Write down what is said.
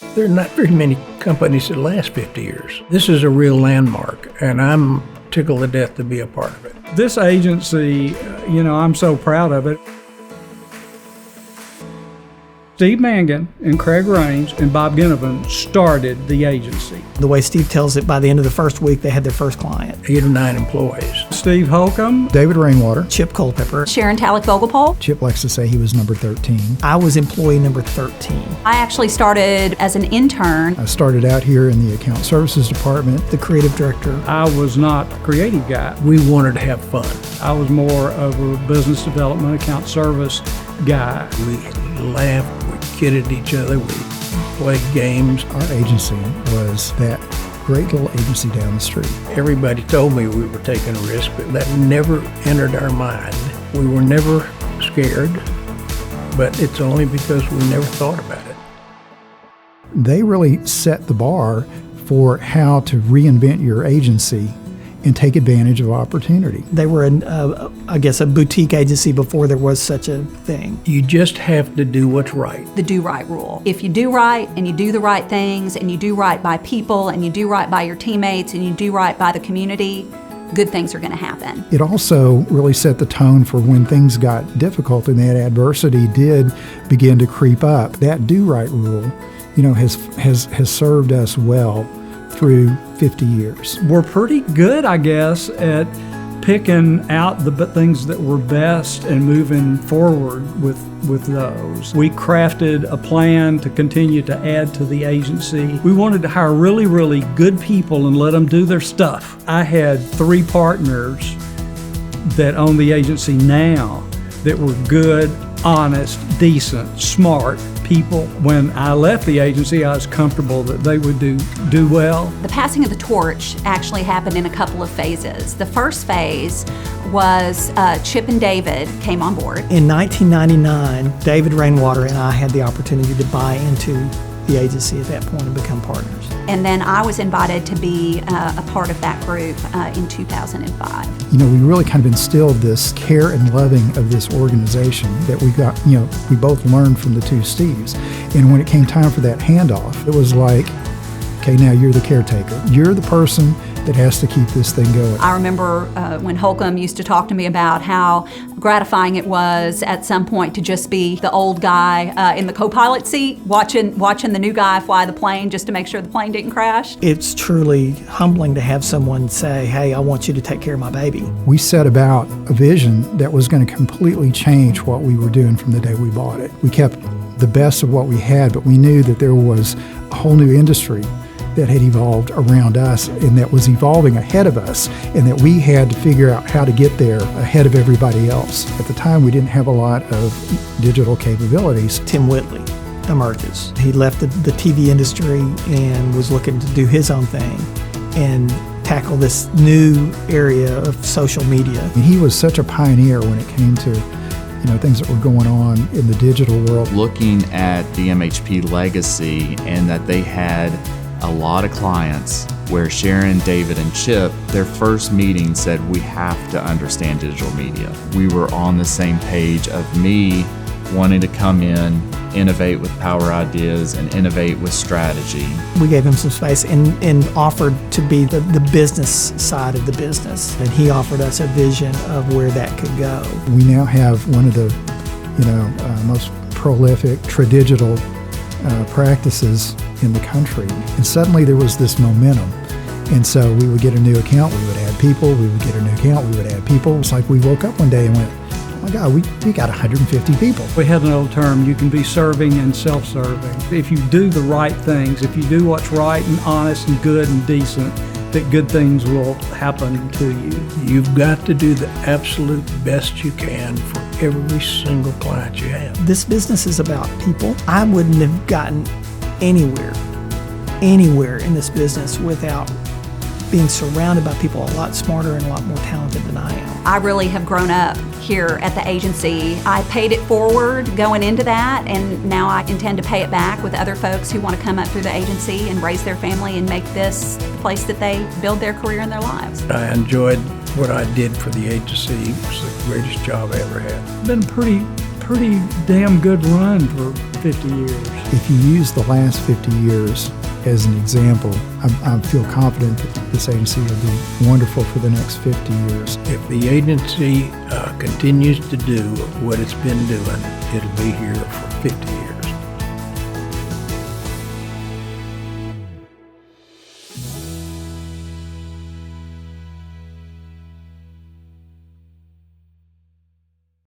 There are not very many companies that last 50 years. This is a real landmark, and I'm tickled to death to be a part of it. This agency, I'm so proud of it. Steve Mangan and Craig Raines and Bob Ginnivan started the agency. The way Steve tells it, by the end of the first week, they had their first client. 8 or 9 employees. Steve Holcomb, David Rainwater, Chip Culpepper. Sharon Talek-Vogelpol. Chip likes to say he was number 13. I was employee number 13. I actually started as an intern. I started out here in the account services department. The creative director. I was not a creative guy. We wanted to have fun. I was more of a business development account service guy. We laughed, we kidded each other, we played games. Our agency was that great little agency down the street. Everybody told me we were taking a risk, but that never entered our mind. We were never scared, but it's only because we never thought about it. They really set the bar for how to reinvent your agency and take advantage of opportunity. They were, a boutique agency before there was such a thing. You just have to do what's right. The do right rule. If you do right and you do the right things and you do right by people and you do right by your teammates and you do right by the community, good things are going to happen. It also really set the tone for when things got difficult and that adversity did begin to creep up. That do right rule, has served us well through 50 years. We're pretty good, I guess, at picking out the things that were best and moving forward with those. We crafted a plan to continue to add to the agency. We wanted to hire really, really good people and let them do their stuff. I had 3 partners that own the agency now that were good, honest, decent, smart people. When I left the agency, I was comfortable that they would do well. The passing of the torch actually happened in a couple of phases. The first phase was Chip and David came on board. In 1999, David Rainwater and I had the opportunity to buy into the agency at that point and become partners. And then I was invited to be a part of that group in 2005. We really kind of instilled this care and loving of this organization that we got, we both learned from the 2 Steves. And when it came time for that handoff, it was like, okay, now you're the caretaker. You're the person that has to keep this thing going. I remember when Holcomb used to talk to me about how gratifying it was at some point to just be the old guy in the co-pilot seat, watching the new guy fly the plane just to make sure the plane didn't crash. It's truly humbling to have someone say, hey, I want you to take care of my baby. We set about a vision that was going to completely change what we were doing from the day we bought it. We kept the best of what we had, but we knew that there was a whole new industry that had evolved around us and that was evolving ahead of us, and that we had to figure out how to get there ahead of everybody else. At the time, we didn't have a lot of digital capabilities. Tim Whitley emerges. He left the TV industry and was looking to do his own thing and tackle this new area of social media. And he was such a pioneer when it came to things that were going on in the digital world. Looking at the MHP legacy and that they had a lot of clients where Sharon, David, and Chip, their first meeting said, we have to understand digital media. We were on the same page of me wanting to come in, innovate with power ideas, and innovate with strategy. We gave him some space and offered to be the business side of the business. And he offered us a vision of where that could go. We now have one of the most prolific digital practices in the country. And suddenly there was this momentum. And so we would get a new account, we would add people, we would get a new account, we would add people. It's like we woke up one day and went, oh my God, we got 150 people. We had an old term, you can be serving and self-serving. If you do the right things, if you do what's right and honest and good and decent, that good things will happen to you. You've got to do the absolute best you can for every single client you have. This business is about people. I wouldn't have gotten anywhere in this business without being surrounded by people a lot smarter and a lot more talented than I am. I really have grown up here at the agency. I paid it forward going into that, and now I intend to pay it back with other folks who want to come up through the agency and raise their family and make this the place that they build their career and their lives. I enjoyed what I did for the agency. It was the greatest job I ever had. Been pretty pretty damn good run for 50 years. If you use the last 50 years as an example, I feel confident that this agency will be wonderful for the next 50 years. If the agency continues to do what it's been doing, it'll be here for 50 years.